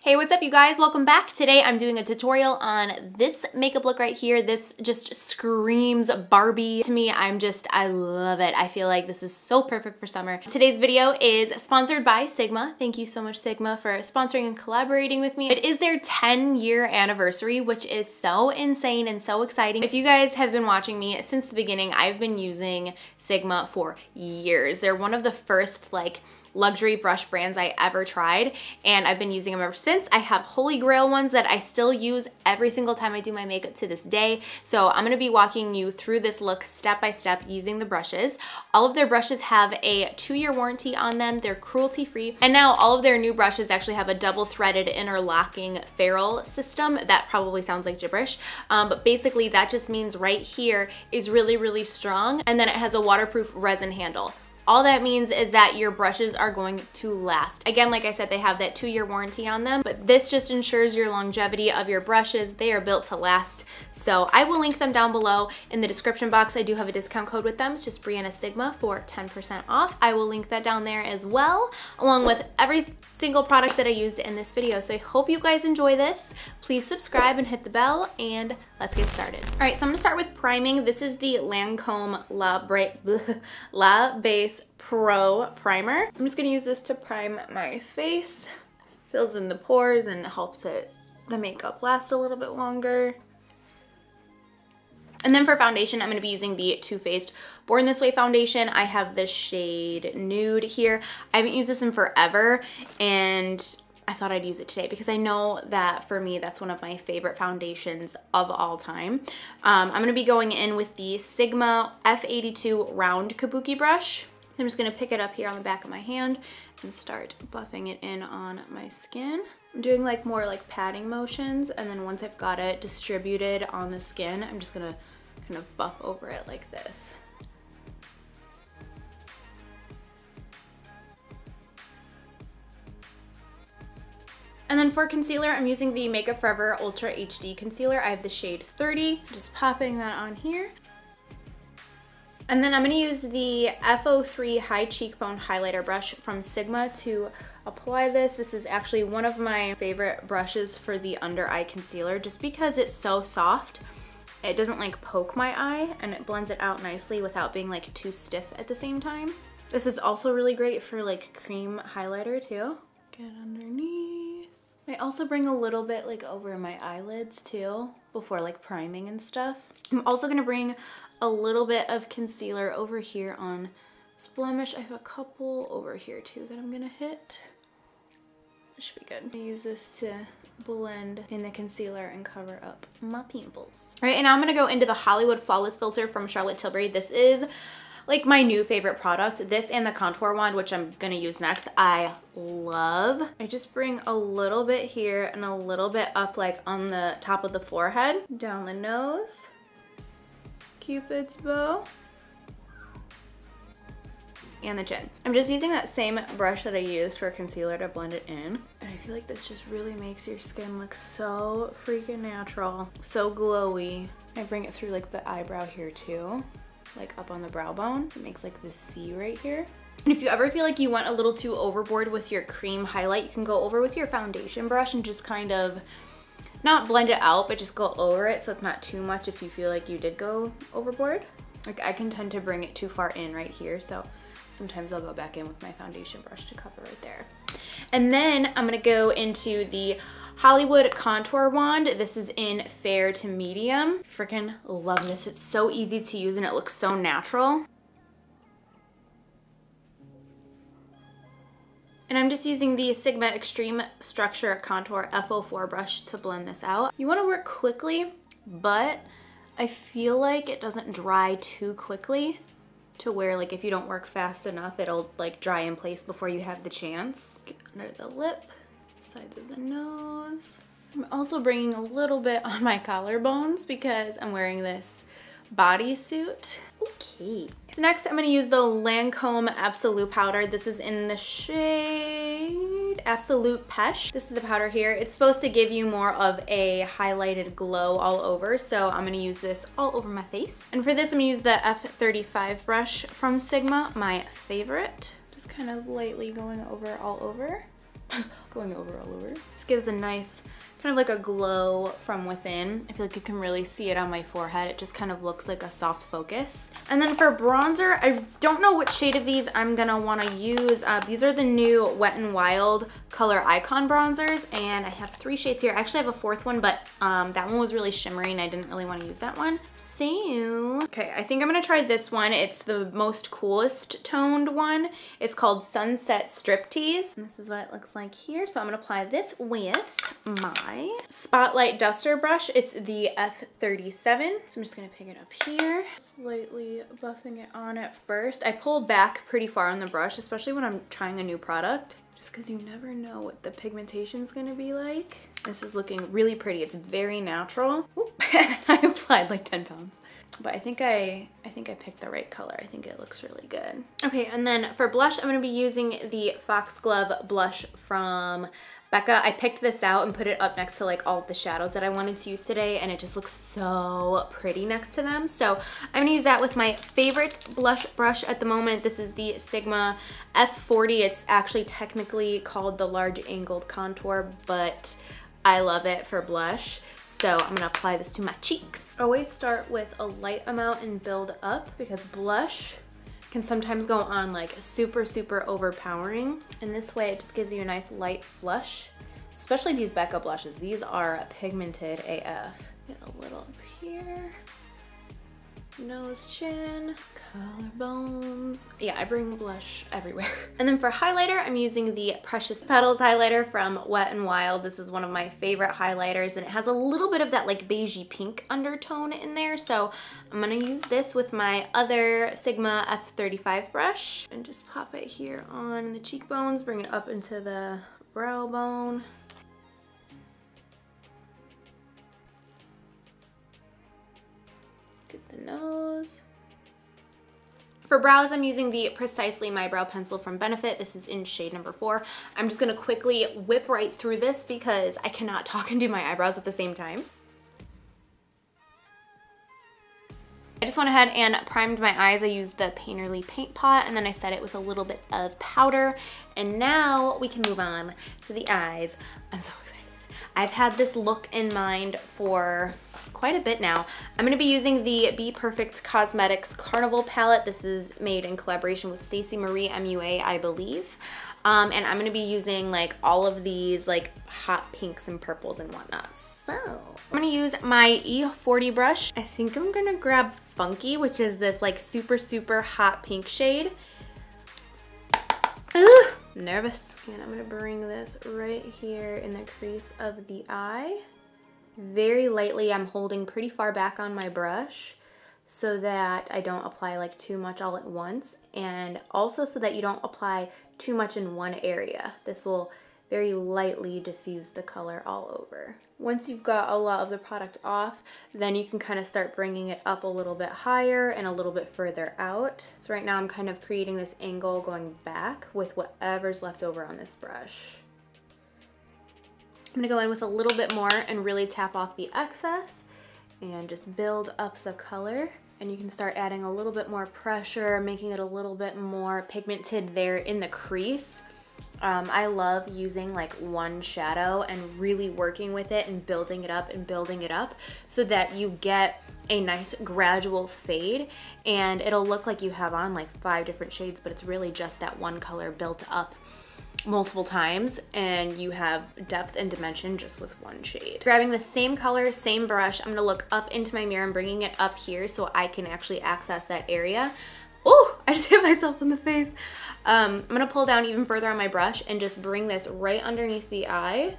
Hey, what's up you guys? Welcome back. Today I'm doing a tutorial on this makeup look right here. This just screams Barbie to me. I love it. I feel like this is so perfect for summer. Today's video is sponsored by Sigma. Thank you so much, Sigma, for sponsoring and collaborating with me. It is their 10-year anniversary, which is so insane and so exciting. If you guys have been watching me since the beginning, I've been using Sigma for years. They're one of the first luxury brush brands I ever tried, and I've been using them ever since. I have holy grail ones that I still use every single time I do my makeup to this day. So I'm gonna be walking you through this look step by step using the brushes. All of their brushes have a 2-year warranty on them. They're cruelty free. And now all of their new brushes actually have a double threaded interlocking ferrule system. That probably sounds like gibberish, but basically that just means right here is really, really strong. And then it has a waterproof resin handle. All that means is that your brushes are going to last. Again, like I said, they have that 2-year warranty on them, but this just ensures your longevity of your brushes. They are built to last. So I will link them down below in the description box. I do have a discount code with them. It's just Brianna Sigma for 10% off. I will link that down there as well, along with every single product that I used in this video. So I hope you guys enjoy this. Please subscribe and hit the bell, and let's get started. All right, so I'm gonna start with priming. This is the Lancome La Base Pro Primer. I'm just gonna use this to prime my face. Fills in the pores and helps the makeup last a little bit longer. And then for foundation, I'm going to be using the Too Faced Born This Way foundation. I have the shade Nude here. I haven't used this in forever, and I thought I'd use it today because I know that for me, that's one of my favorite foundations of all time. I'm going to be going in with the Sigma F82 Round Kabuki brush. I'm just going to pick it up here on the back of my hand and start buffing it in on my skin. I'm doing more patting motions, and then once I've got it distributed on the skin, I'm just going to kind of buff over it like this. And then for concealer, I'm using the Makeup Forever Ultra HD Concealer. I have the shade 30, just popping that on here. And then I'm going to use the F03 High Cheekbone Highlighter brush from Sigma to apply this. This is actually one of my favorite brushes for the under eye concealer just because it's so soft. It doesn't poke my eye, and it blends it out nicely without being too stiff at the same time. This is also really great for cream highlighter too. Get underneath. I also bring a little bit over my eyelids too before priming and stuff. I'm also gonna bring a little bit of concealer over here on this blemish. I have a couple over here too that I'm gonna hit. This should be good. I'm gonna use this to blend in the concealer and cover up my pimples. All right, and now I'm gonna go into the Hollywood Flawless Filter from Charlotte Tilbury. This is my new favorite product. This and the contour wand, which I'm gonna use next, I love. I just bring a little bit here and a little bit up on the top of the forehead, down the nose, Cupid's bow, and the chin. I'm just using that same brush that I used for concealer to blend it in. And I feel like this just really makes your skin look so freaking natural, so glowy. I bring it through the eyebrow here too, up on the brow bone. It makes this C right here. And if you ever feel like you went a little too overboard with your cream highlight, you can go over with your foundation brush and just kind of not blend it out, but just go over it so it's not too much if you feel like you did go overboard. I can tend to bring it too far in right here, so sometimes I'll go back in with my foundation brush to cover right there. And then I'm gonna go into the Hollywood Contour Wand. This is in fair to medium. Freaking love this. It's so easy to use and it looks so natural. And I'm just using the Sigma Extreme Structure Contour F04 brush to blend this out. You wanna work quickly, but I feel like it doesn't dry too quickly to where if you don't work fast enough, it'll dry in place before you have the chance. Get under the lip, sides of the nose. I'm also bringing a little bit on my collarbones because I'm wearing this bodysuit. Okay. So next I'm gonna use the Lancome Absolute Powder. This is in the shade Absolute Pesh. This is the powder here. It's supposed to give you more of a highlighted glow all over, so I'm gonna use this all over my face. And for this I'm gonna use the F35 brush from Sigma, my favorite. Just kind of lightly going over all over. going over all over. This gives a nice, kind of like a glow from within. I feel like you can really see it on my forehead. It just kind of looks like a soft focus. And then for bronzer, I don't know which shade of these I'm gonna wanna use. These are the new Wet n Wild Color Icon bronzers, and I have 3 shades here. I actually have a 4th one, but that one was really shimmery and I didn't really wanna use that one. So, okay, I think I'm gonna try this one. It's the most coolest toned one. It's called Sunset Striptease. And this is what it looks like here. So I'm gonna apply this with my Spotlight Duster brush. It's the F37. So I'm just gonna pick it up here, slightly buffing it on at first. I pull back pretty far on the brush, especially when I'm trying a new product, just because you never know what the pigmentation's gonna be like. This is looking really pretty. It's very natural. Oop. I applied like 10 pounds. But I think I picked the right color. I think it looks really good. Okay, and then for blush, I'm gonna be using the Foxglove blush from Becca. I picked this out and put it up next to like all of the shadows that I wanted to use today, and it just looks so pretty next to them. So I'm gonna use that with my favorite blush brush at the moment. This is the Sigma F40. It's actually technically called the Large Angled Contour, but I love it for blush. So I'm gonna apply this to my cheeks. Always start with a light amount and build up, because blush can sometimes go on like super, super overpowering. And this way it just gives you a nice light flush, especially these Becca blushes. These are pigmented AF. Get a little up here. Nose, chin, collarbones. Yeah, I bring blush everywhere. And then for highlighter, I'm using the Precious Petals highlighter from Wet n Wild. This is one of my favorite highlighters, and it has a little bit of that like beigey pink undertone in there. So I'm gonna use this with my other Sigma F35 brush and just pop it here on the cheekbones, bring it up into the brow bone. The nose. For brows, I'm using the Precisely My Brow Pencil from Benefit. This is in shade number 4. I'm just gonna quickly whip right through this because I cannot talk and do my eyebrows at the same time. I just went ahead and primed my eyes. I used the Painterly Paint Pot, and then I set it with a little bit of powder. And now we can move on to the eyes. I'm so excited. I've had this look in mind for quite a bit now. I'm gonna be using the Be Perfect Cosmetics Carnival palette. This is made in collaboration with Stacey Marie MUA, I believe. And I'm gonna be using like all of these like hot pinks and purples and whatnot. So I'm gonna use my E40 brush. I think I'm gonna grab Funky, which is this like super, super hot pink shade. Ugh, nervous. And I'm gonna bring this right here in the crease of the eye. Very lightly, I'm holding pretty far back on my brush so that I don't apply like too much all at once, and also so that you don't apply too much in one area. This will very lightly diffuse the color all over. Once you've got a lot of the product off, then you can kind of start bringing it up a little bit higher and a little bit further out. So right now I'm kind of creating this angle going back with whatever's left over on this brush. I'm gonna go in with a little bit more and really tap off the excess and just build up the color. And you can start adding a little bit more pressure, making it a little bit more pigmented there in the crease. I love using like one shadow and really working with it and building it up so that you get a nice gradual fade, and it'll look like you have on like 5 different shades, but it's really just that one color built up multiple times, and you have depth and dimension just with one shade. Grabbing the same color, same brush, I'm gonna look up into my mirror and bringing it up here so I can actually access that area. Oh, I just hit myself in the face. I'm gonna pull down even further on my brush and just bring this right underneath the eye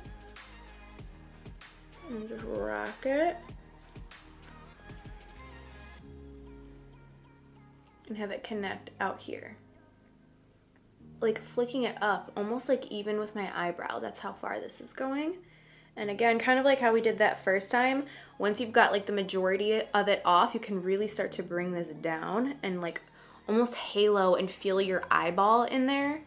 and just rock it and have it connect out here. Like flicking it up, almost like even with my eyebrow. That's how far this is going. And again, kind of like how we did that first time, once you've got like the majority of it off, you can really start to bring this down and like almost halo and feel your eyeball in there.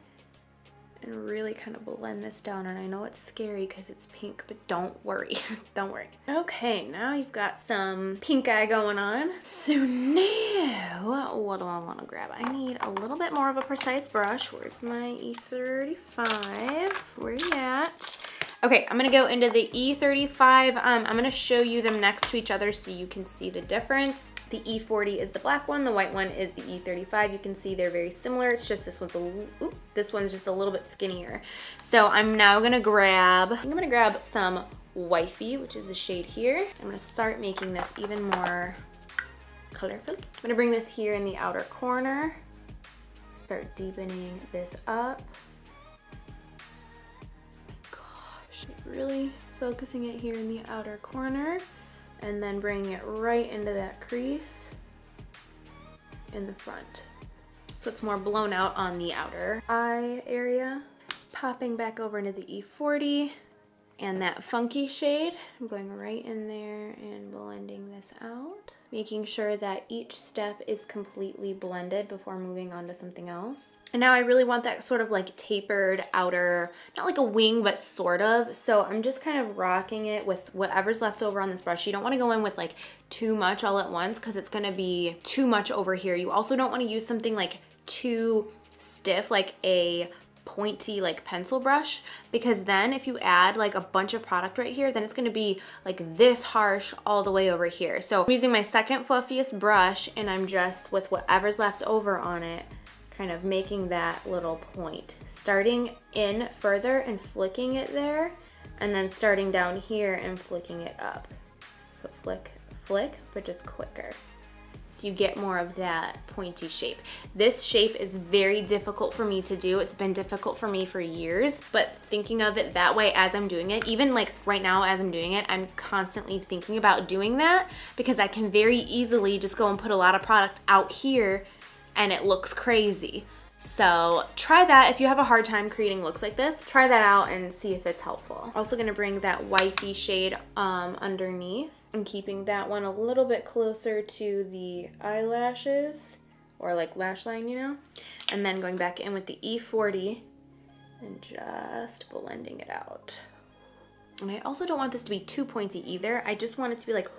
and really kind of blend this down. And I know it's scary because it's pink, but don't worry. Don't worry. Okay, now you've got some pink eye going on. So now, what do I want to grab? I need a little bit more of a precise brush. Where's my E35? Where you at? Okay, I'm gonna go into the E35. I'm gonna show you them next to each other so you can see the difference. The E40 is the black one, the white one is the E35. You can see they're very similar. It's just this one's just a little bit skinnier. So I'm now gonna grab, I'm gonna grab some Wifey, which is the shade here. I'm gonna start making this even more colorful. I'm gonna bring this here in the outer corner. Start deepening this up. Really focusing it here in the outer corner and then bringing it right into that crease in the front. So it's more blown out on the outer eye area. Popping back over into the E40 and that funky shade. I'm going right in there and blending this out. Making sure that each step is completely blended before moving on to something else. And now I really want that sort of like tapered outer, not like a wing, but sort of. So I'm just kind of rocking it with whatever's left over on this brush. You don't want to go in with like too much all at once because it's going to be too much over here. You also don't want to use something like too stiff, like a pointy like pencil brush, because then if you add like a bunch of product right here, then it's going to be like this harsh all the way over here. So I'm using my second fluffiest brush and I'm just with whatever's left over on it, kind of making that little point, starting in further and flicking it there, and then starting down here and flicking it up. So flick, flick, but just quicker. So you get more of that pointy shape. This shape is very difficult for me to do. It's been difficult for me for years, but thinking of it that way as I'm doing it, even like right now as I'm doing it, I'm constantly thinking about doing that because I can very easily just go and put a lot of product out here and it looks crazy. So try that if you have a hard time creating looks like this. Try that out and see if it's helpful. Also gonna bring that Wifey shade underneath. I'm keeping that one a little bit closer to the eyelashes or like lash line, you know? And then going back in with the E40 and just blending it out. And I also don't want this to be too pointy either. I just want it to be like,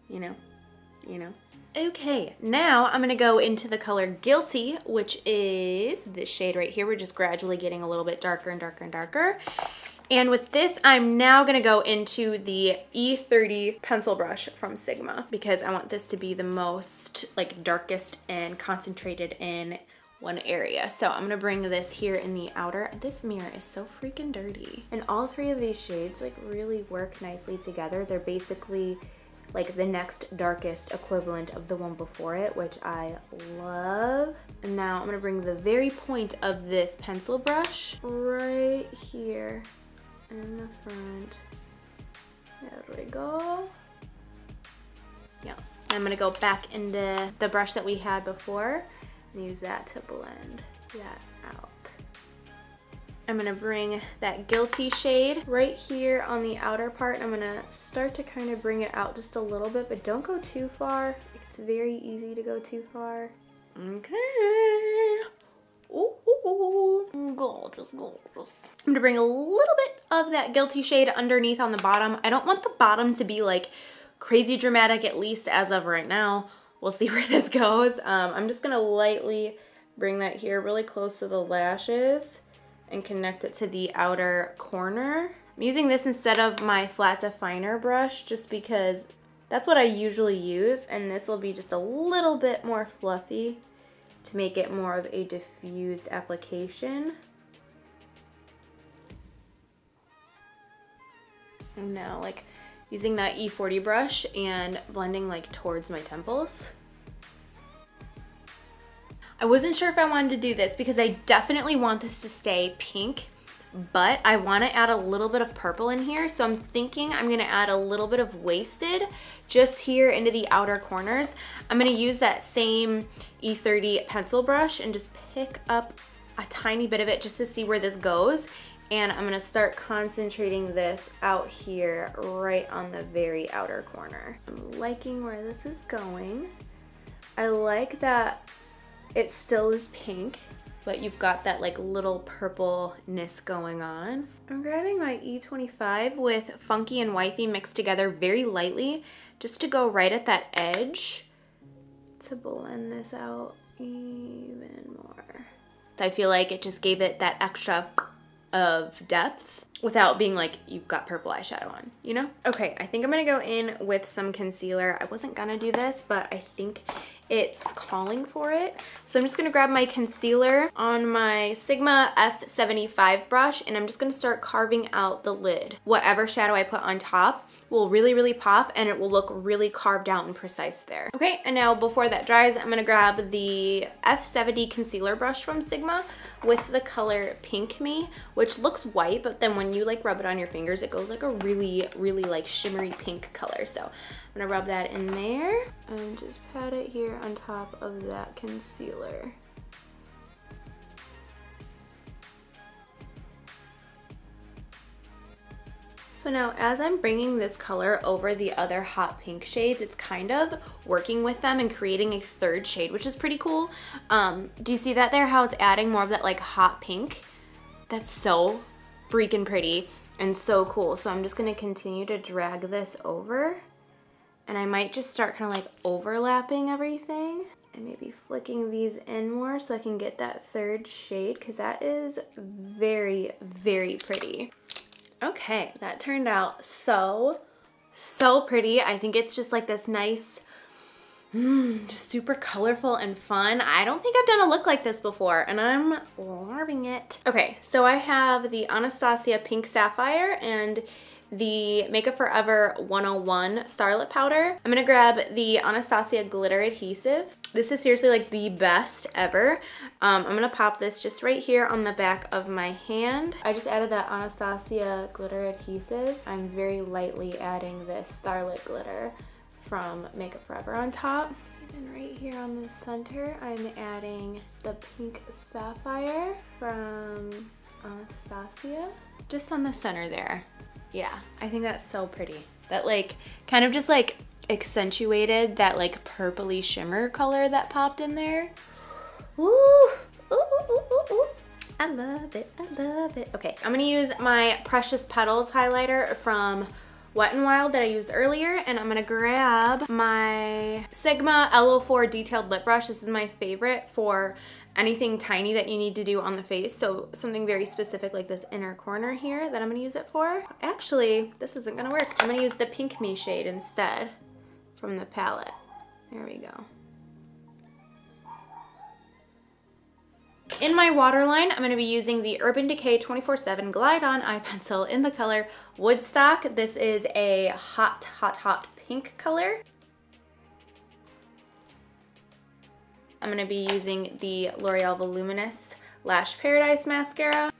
you know. Okay, now I'm gonna go into the color Guilty, which is this shade right here. We're just gradually getting a little bit darker and darker and darker. And with this, I'm now gonna go into the E30 pencil brush from Sigma because I want this to be the most like darkest and concentrated in one area. So I'm gonna bring this here in the outer. This mirror is so freaking dirty. And all three of these shades like really work nicely together. They're basically like the next darkest equivalent of the one before it, which I love. And now I'm gonna bring the very point of this pencil brush right here in the front. There we go. Yes. I'm gonna go back into the brush that we had before and use that to blend that out. I'm gonna bring that Guilty shade right here on the outer part. I'm gonna start to kind of bring it out just a little bit, but don't go too far. It's very easy to go too far. Okay. Ooh, gorgeous, gorgeous. I'm gonna bring a little bit of that Guilty shade underneath on the bottom. I don't want the bottom to be like crazy dramatic, at least as of right now. We'll see where this goes. I'm just gonna lightly bring that here really close to the lashes and connect it to the outer corner. I'm using this instead of my flat definer brush just because that's what I usually use, and this will be just a little bit more fluffy to make it more of a diffused application. And now like using that E40 brush and blending like towards my temples. I wasn't sure if I wanted to do this because I definitely want this to stay pink, but I want to add a little bit of purple in here. So I'm thinking I'm going to add a little bit of Wasted just here into the outer corners. I'm going to use that same E30 pencil brush and just pick up a tiny bit of it just to see where this goes. And I'm going to start concentrating this out here right on the very outer corner. I'm liking where this is going. I like that it still is pink, but you've got that like little purpleness going on. I'm grabbing my E25 with Funky and Wifey mixed together very lightly, just to go right at that edge to blend this out even more. I feel like it just gave it that extra of depth without being like you've got purple eyeshadow on, you know? Okay, I think I'm gonna go in with some concealer. I wasn't gonna do this, but I think it's calling for it. So I'm just gonna grab my concealer on my Sigma F75 brush, and I'm just gonna start carving out the lid. Whatever shadow I put on top will really, really pop, and it will look really carved out and precise there. Okay, and now before that dries, I'm gonna grab the F70 concealer brush from Sigma with the color Pink Me, which looks white, but then when you like rub it on your fingers, it goes like a really, really like shimmery pink color. So I'm gonna rub that in there and just pat it here on top of that concealer. So now as I'm bringing this color over the other hot pink shades, it's kind of working with them and creating a third shade, which is pretty cool. Do you see that there, how it's adding more of that like hot pink? That's so freaking pretty and so cool. So I'm just gonna continue to drag this over, and I might just start kind of like overlapping everything and maybe flicking these in more so I can get that third shade, because that is very, very pretty. Okay, that turned out so pretty. I think it's just like this nice, just super colorful and fun. I don't think I've done a look like this before, and I'm loving it. Okay, so I have the Anastasia Pink Sapphire and the Makeup Forever 101 Starlit Powder. I'm gonna grab the Anastasia Glitter Adhesive. This is seriously like the best ever. I'm gonna pop this just right here on the back of my hand. I just added that Anastasia Glitter Adhesive. I'm very lightly adding this Starlit Glitter from Makeup Forever on top. And right here on the center, I'm adding the Pink Sapphire from Anastasia. Just on the center there. Yeah, I think that's so pretty. That like kind of just like accentuated that like purpley shimmer color that popped in there. Ooh, ooh, ooh, ooh, ooh, ooh. I love it, I love it. Okay, I'm gonna use my Precious Petals highlighter from Wet n Wild that I used earlier, and I'm gonna grab my Sigma L04 Detailed Lip Brush. This is my favorite for anything tiny that you need to do on the face, so something very specific like this inner corner here that I'm gonna use it for. Actually, this isn't gonna work. I'm gonna use the Pink Me shade instead from the palette. There we go. In my waterline, I'm going to be using the Urban Decay 24/7 Glide On Eye Pencil in the color Woodstock. This is a hot, hot, hot pink color. I'm going to be using the L'Oreal Voluminous Lash Paradise Mascara.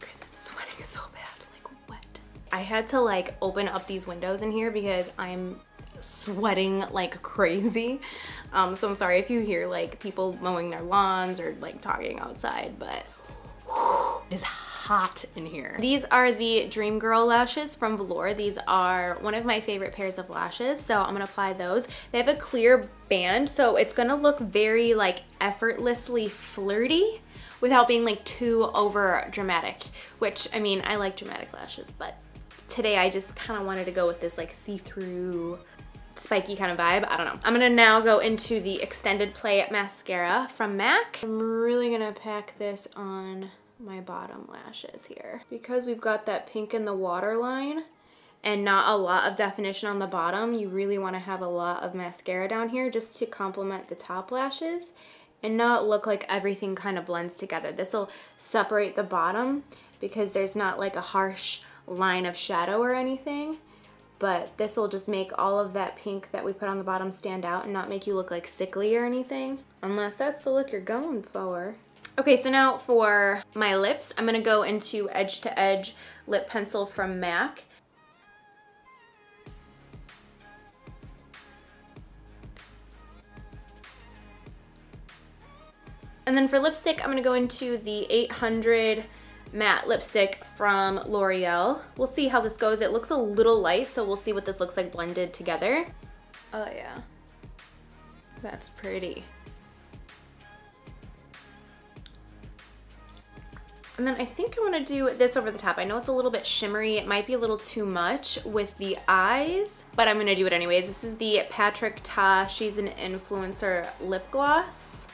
Guys, I'm sweating so bad, like wet. I had to like open up these windows in here because I'm sweating like crazy. So I'm sorry if you hear like people mowing their lawns or like talking outside, but whew, it is hot in here. These are the Dream Girl lashes from Velour. These are one of my favorite pairs of lashes, so I'm gonna apply those. They have a clear band, so it's gonna look very like effortlessly flirty without being like too over dramatic, which I mean, I like dramatic lashes, but today I just kind of wanted to go with this like see-through spiky kind of vibe. I don't know. I'm gonna now go into the Extended Play Mascara from MAC. I'm really gonna pack this on my bottom lashes here. Because we've got that pink in the waterline and not a lot of definition on the bottom, you really wanna have a lot of mascara down here just to complement the top lashes and not look like everything kind of blends together. This will separate the bottom because there's not like a harsh line of shadow or anything. But this will just make all of that pink that we put on the bottom stand out and not make you look like sickly or anything, unless that's the look you're going for. Okay, so now for my lips, I'm gonna go into Edge to Edge lip pencil from MAC. And then for lipstick, I'm gonna go into the 800 matte lipstick from L'Oreal. We'll see how this goes. It looks a little light, so we'll see what this looks like blended together. Oh yeah. That's pretty. And then I think I want to do this over the top. I know it's a little bit shimmery. It might be a little too much with the eyes, but I'm going to do it anyways. This is the Patrick Ta She's an Influencer lip gloss.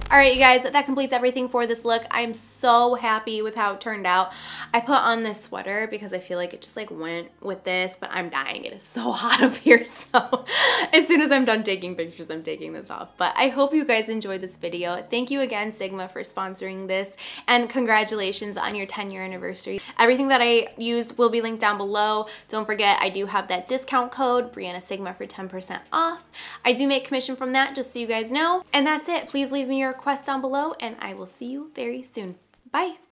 All right, you guys, that completes everything for this look. I'm so happy with how it turned out. I put on this sweater because I feel like it just like went with this, but I'm dying. It is so hot up here. So as soon as I'm done taking pictures, I'm taking this off. But I hope you guys enjoyed this video. Thank you again, Sigma, for sponsoring this, and congratulations on your 10-year anniversary. Everything that I used will be linked down below. Don't forget, I do have that discount code, Brianna Sigma, for 10% off. I do make commission from that, just so you guys know. And that's it. Please leave me your request down below, and I will see you very soon. Bye.